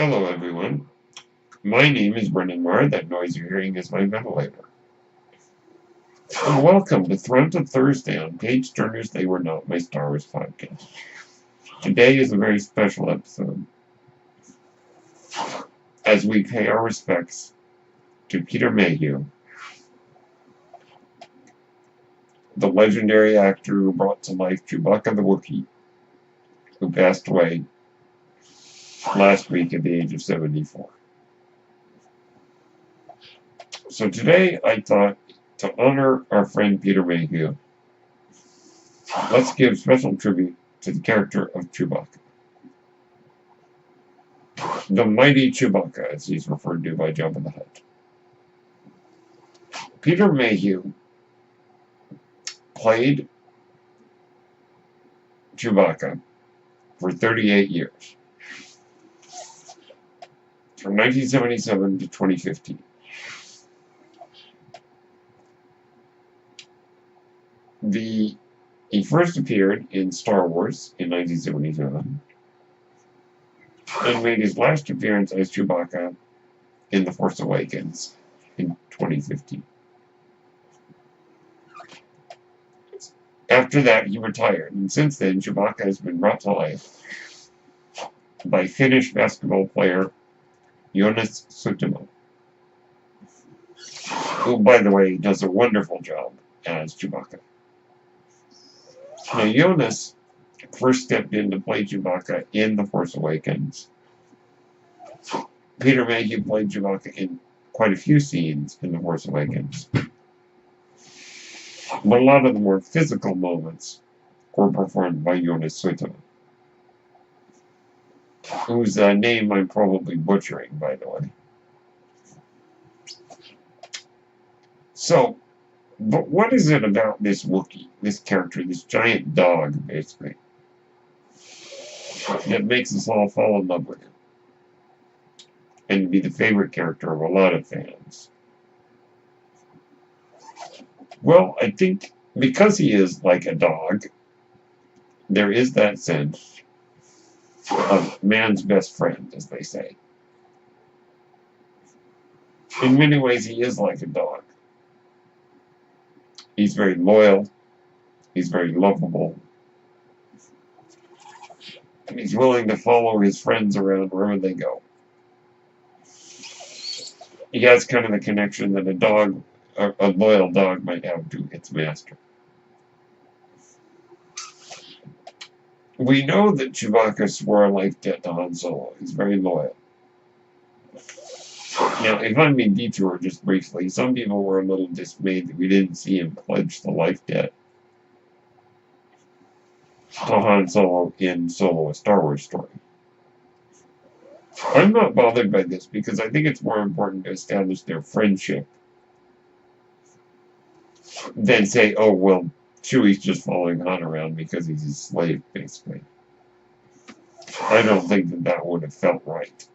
Hello, everyone. My name is Brendan Marr. That noise you're hearing is my ventilator. And welcome to Toronto Thursday on Page Turner's They Were Not My Star Wars podcast. Today is a very special episode as we pay our respects to Peter Mayhew, the legendary actor who brought to life Chewbacca the Wookiee, who passed away last week at the age of 74. So today I thought, to honor our friend Peter Mayhew, let's give special tribute to the character of Chewbacca. The mighty Chewbacca, as he's referred to by Jabba the Hutt. Peter Mayhew played Chewbacca for 38 years, from 1977 to 2015. He first appeared in Star Wars in 1977 and made his last appearance as Chewbacca in The Force Awakens in 2015. After that, he retired, and since then, Chewbacca has been brought to life by Finnish basketball player Joonas Suotamo, who, by the way, does a wonderful job as Chewbacca. Now, Joonas first stepped in to play Chewbacca in The Force Awakens. Peter Mayhew played Chewbacca in quite a few scenes in The Force Awakens. But a lot of the more physical moments were performed by Joonas Suotamo, whose name I'm probably butchering, by the way. So, but what is it about this Wookiee, this character, this giant dog, basically, that makes us all fall in love with him and be the favorite character of a lot of fans? Well, I think because he is like a dog, there is that sense of man's best friend, as they say. In many ways, he is like a dog. He's very loyal. He's very lovable. And he's willing to follow his friends around wherever they go. He has kind of the connection that a loyal dog might have to its master. We know that Chewbacca swore a life debt to Han Solo. He's very loyal. Now, if I may detour just briefly, some people were a little dismayed that we didn't see him pledge the life debt to Han Solo in Solo: A Star Wars Story. I'm not bothered by this because I think it's more important to establish their friendship than say, oh, well, Chewie's just following Han around because he's his slave, basically. I don't think that would have felt right.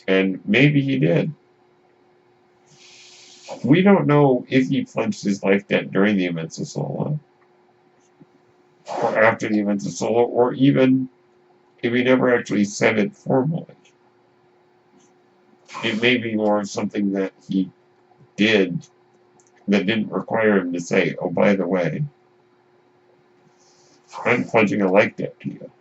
And maybe he did. We don't know if he pledged his life debt during the events of Solo, or after the events of Solo, or even if he never actually said it formally. It may be more of something that he did that didn't require him to say, oh, by the way, I'm pledging a life debt to you.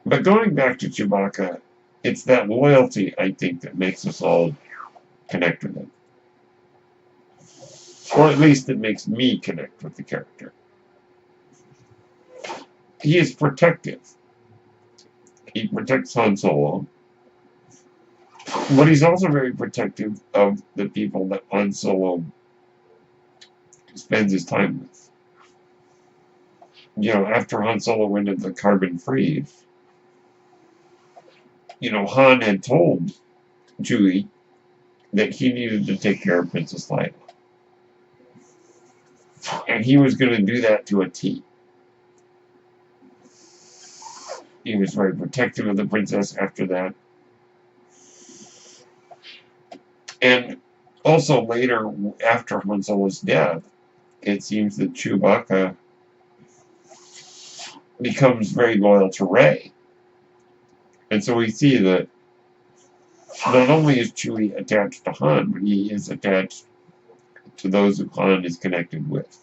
But going back to Chewbacca, it's that loyalty, I think, that makes us all connect with him. Or at least it makes me connect with the character. He is protective. He protects Han Solo. But he's also very protective of the people that Han Solo spends his time with. You know, after Han Solo went into the carbon freeze, Han had told Chewie that he needed to take care of Princess Leia. And he was going to do that to a T. He was very protective of the princess after that. And also later, after Han Solo's death, it seems that Chewbacca becomes very loyal to Rey And so we see that not only is Chewie attached to Han, but he is attached to those who Han is connected with.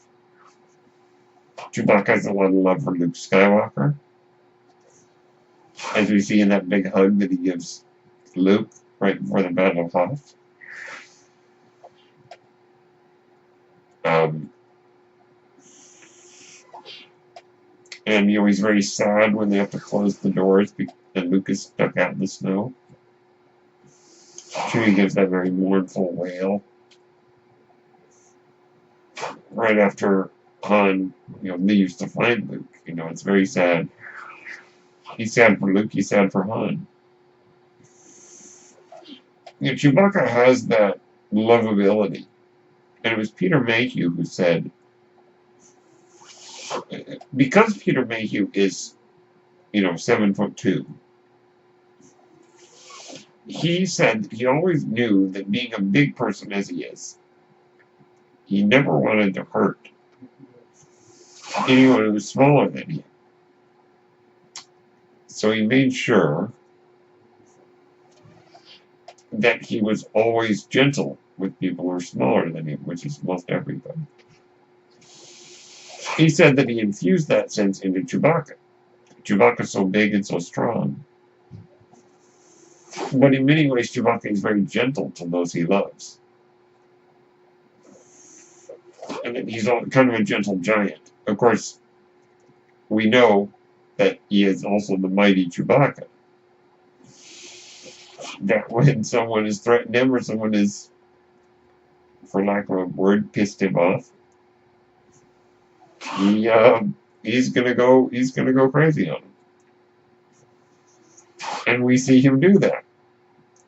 Chewbacca has a lot of love for Luke Skywalker, as we see in that big hug that he gives Luke right before the Battle of Hoth. And he's very sad when they have to close the doors and Luke is stuck out in the snow. Chewie gives that very mournful wail right after Han, leaves to find Luke. It's very sad. He's sad for Luke. He's sad for Han. Chewbacca has that lovability, and it was Peter Mayhew who said, because Peter Mayhew is, 7'2", he said he always knew that being a big person as he is, he never wanted to hurt anyone who was smaller than him. So he made sure that he was always gentle with people who were smaller than him, which is most everybody. He said that he infused that sense into Chewbacca. Chewbacca's so big and so strong. But in many ways, Chewbacca is very gentle to those he loves. And he's kind of a gentle giant. Of course, we know that he is also the mighty Chewbacca. That when someone has threatened him or someone is, for lack of a word, pissed him off, he's gonna go crazy on him. And we see him do that.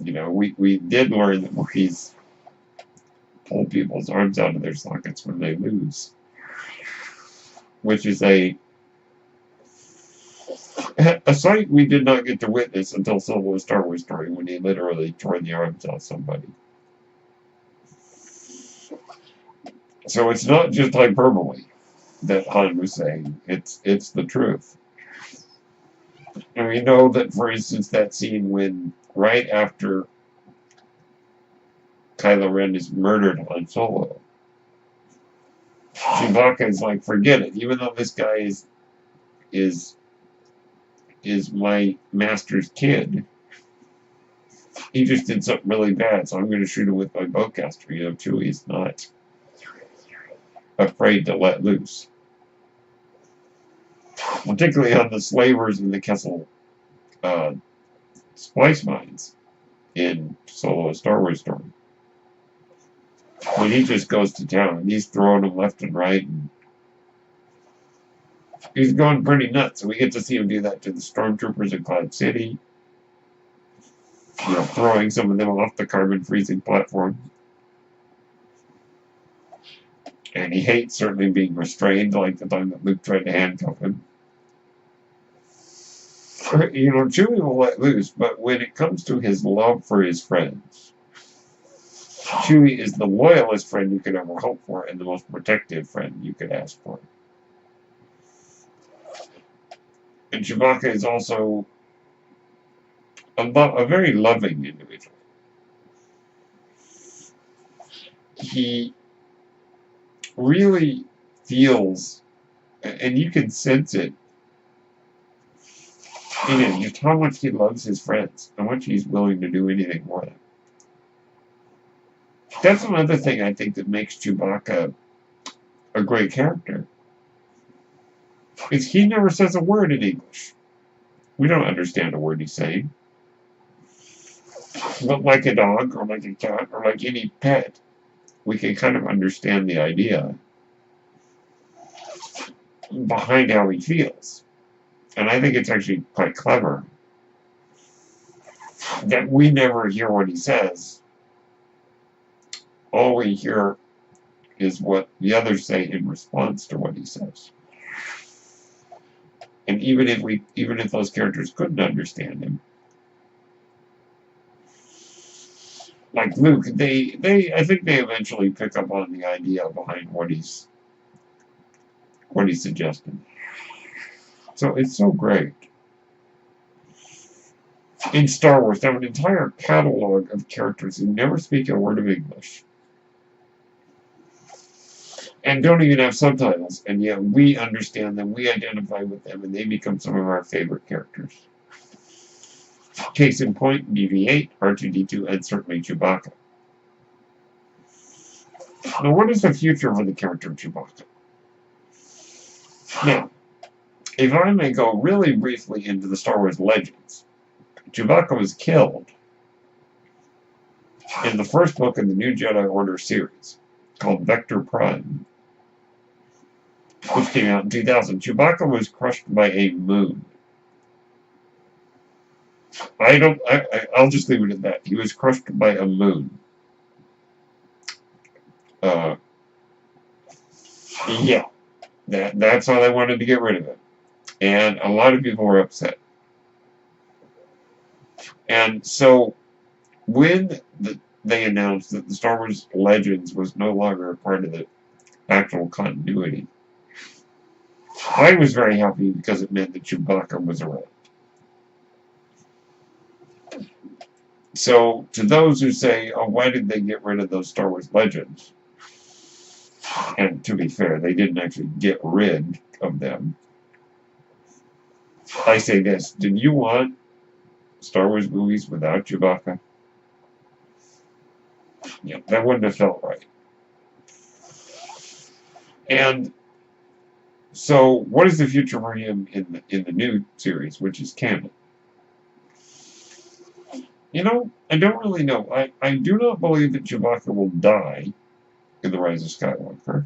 We did learn that he's pulled people's arms out of their sockets when they lose, which is a sight we did not get to witness until Solo: A Star Wars Story, when he literally tore the arms out of somebody. So it's not just hyperbole that Han was saying, it's the truth. And we know that, for instance, that scene when, right after Kylo Ren is murdered on Solo, Chewbacca is like, forget it, even though this guy is my master's kid, he just did something really bad, so I'm going to shoot him with my bowcaster. Chewie is not afraid to let loose. Particularly on the slavers in the Kessel splice mines in Solo: A Star Wars Story. When he just goes to town, and he's throwing them left and right, and he's going pretty nuts. So we get to see him do that to the stormtroopers in Cloud City. Throwing some of them off the carbon freezing platform. And he hates certainly being restrained, like the time that Luke tried to handcuff him. Chewie will let loose, but when it comes to his love for his friends, Chewie is the loyalest friend you could ever hope for, and the most protective friend you could ask for. And Chewbacca is also a very loving individual. He really feels, and you can sense it, just how much he loves his friends, how much he's willing to do anything for them. That's another thing I think that makes Chewbacca a great character, is he never says a word in English. We don't understand a word he's saying. But like a dog, or like a cat, or like any pet, we can kind of understand the idea behind how he feels. And I think it's actually quite clever that we never hear what he says. All we hear is what the others say in response to what he says. And even if those characters couldn't understand him, like Luke, I think they eventually pick up on the idea behind what he's suggesting. So it's so great. in Star Wars, they have an entire catalog of characters who never speak a word of English and don't even have subtitles, and yet we understand them, we identify with them, and they become some of our favorite characters. Case in point, BB-8, R2-D2, and certainly Chewbacca. Now, what is the future for the character of Chewbacca? Now, if I may go really briefly into the Star Wars legends, Chewbacca was killed in the first book in the New Jedi Order series, called Vector Prime, which came out in 2000. Chewbacca was crushed by a moon. I'll just leave it at that. He was crushed by a moon. Yeah, that's how they wanted to get rid of it. And a lot of people were upset. And so, when they announced that the Star Wars Legends was no longer a part of the actual continuity, I was very happy because it meant that Chewbacca was around. So, to those who say, oh, why did they get rid of those Star Wars Legends? And to be fair, they didn't actually get rid of them. I say this, did you want Star Wars movies without Chewbacca? Yeah, that wouldn't have felt right. And so, what is the future for him in the new series, which is canon? You know, I don't really know. I do not believe that Chewbacca will die in The Rise of Skywalker.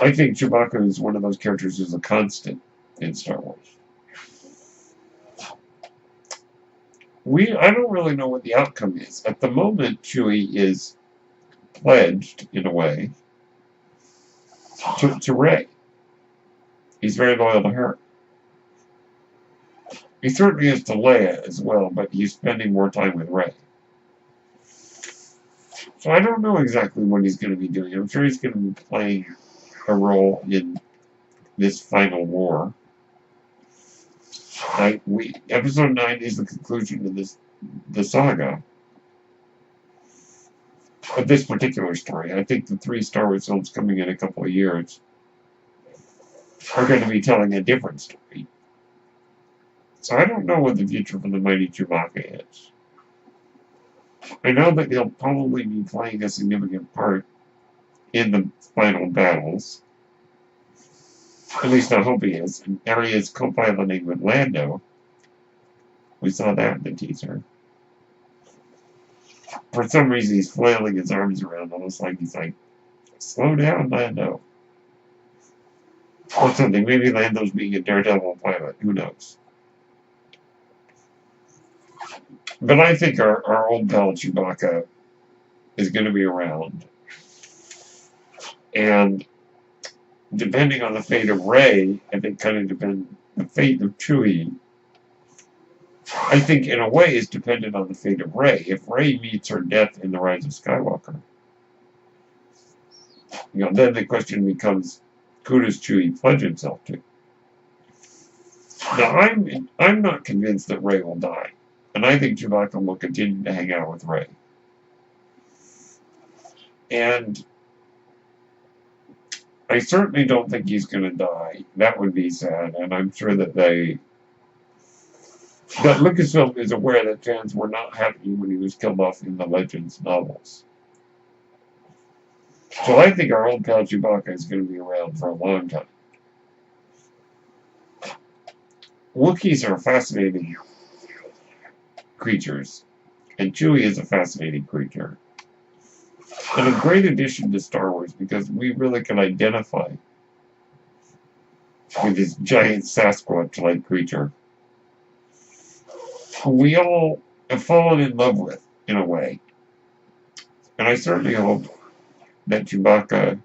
I think Chewbacca is one of those characters who's a constant in Star Wars. I don't really know what the outcome is. At the moment, Chewie is pledged, in a way, to Rey. He's very loyal to her. He certainly is to Leia as well, but he's spending more time with Rey. So I don't know exactly what he's going to be doing. I'm sure he's going to be playing a role in this final war. Episode 9 is the conclusion of the saga. Of this particular story. I think the 3 Star Wars films coming in a couple of years are going to be telling a different story. So I don't know what the future for the mighty Chewbacca is. I know that he'll probably be playing a significant part in the final battles. At least I hope he is. And there he is co-piloting with Lando. We saw that in the teaser. For some reason, he's flailing his arms around, almost like he's like, slow down, Lando. Or something. Maybe Lando's being a daredevil pilot. Who knows? But I think our old pal Chewbacca is going to be around. And depending on the fate of Rey, I think kind of depend the fate of Chewie, I think in a way is dependent on the fate of Rey. If Rey meets her death in The Rise of Skywalker, then the question becomes, who does Chewie pledge himself to? Now, I'm not convinced that Rey will die. And I think Chewbacca will continue to hang out with Rey. And I certainly don't think he's going to die. That would be sad. And I'm sure that Lucasfilm is aware that fans were not happy when he was killed off in the Legends novels. So I think our old pal Chewbacca is going to be around for a long time. Wookiees are fascinating creatures, and Chewie is a fascinating creature. And a great addition to Star Wars because we really can identify with this giant Sasquatch-like creature who we all have fallen in love with, in a way. And I certainly hope that Chewbacca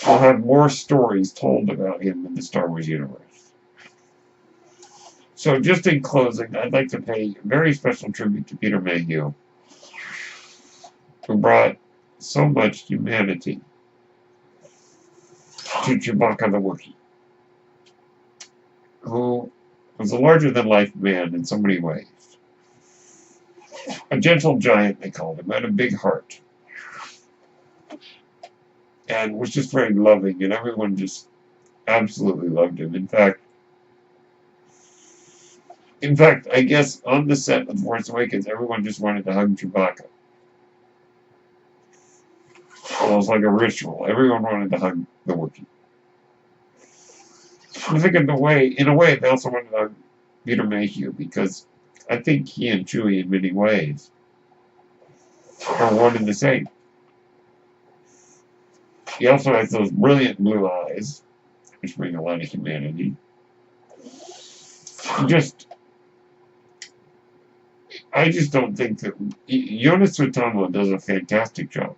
will have more stories told about him in the Star Wars universe. So just in closing, I'd like to pay a very special tribute to Peter Mayhew, who brought so much humanity to Chewbacca the Wookiee, who was a larger-than-life man in so many ways. A gentle giant, they called him, had a big heart, and was just very loving, and everyone just absolutely loved him. In fact, I guess on the set of Force Awakens, everyone just wanted to hug Chewbacca. It was like a ritual. Everyone wanted to hug the Wookiee. I think in a way, they also wanted to hug Peter Mayhew, because I think he and Chewie, in many ways, are one and the same. He also has those brilliant blue eyes, which bring a lot of humanity. I just don't think that Jonas Suotamo does a fantastic job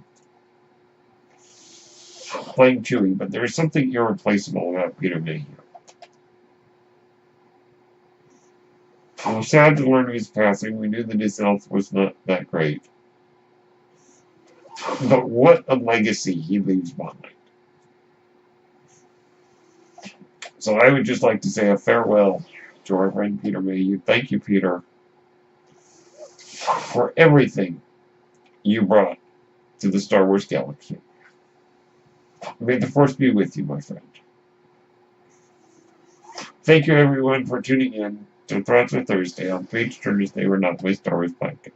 playing Chewie, but there's something irreplaceable about Peter Mayhew. I was sad to learn of his passing. We knew that his health was not that great. But what a legacy he leaves behind. So I would just like to say a farewell to our friend Peter Mayhew. Thank you, Peter, for everything you brought to the Star Wars galaxy. May the Force be with you, my friend. Thank you, everyone, for tuning in to Thoughts of Thursday on Page Turners They Were Not My Star Wars podcast.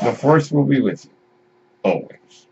The Force will be with you, always.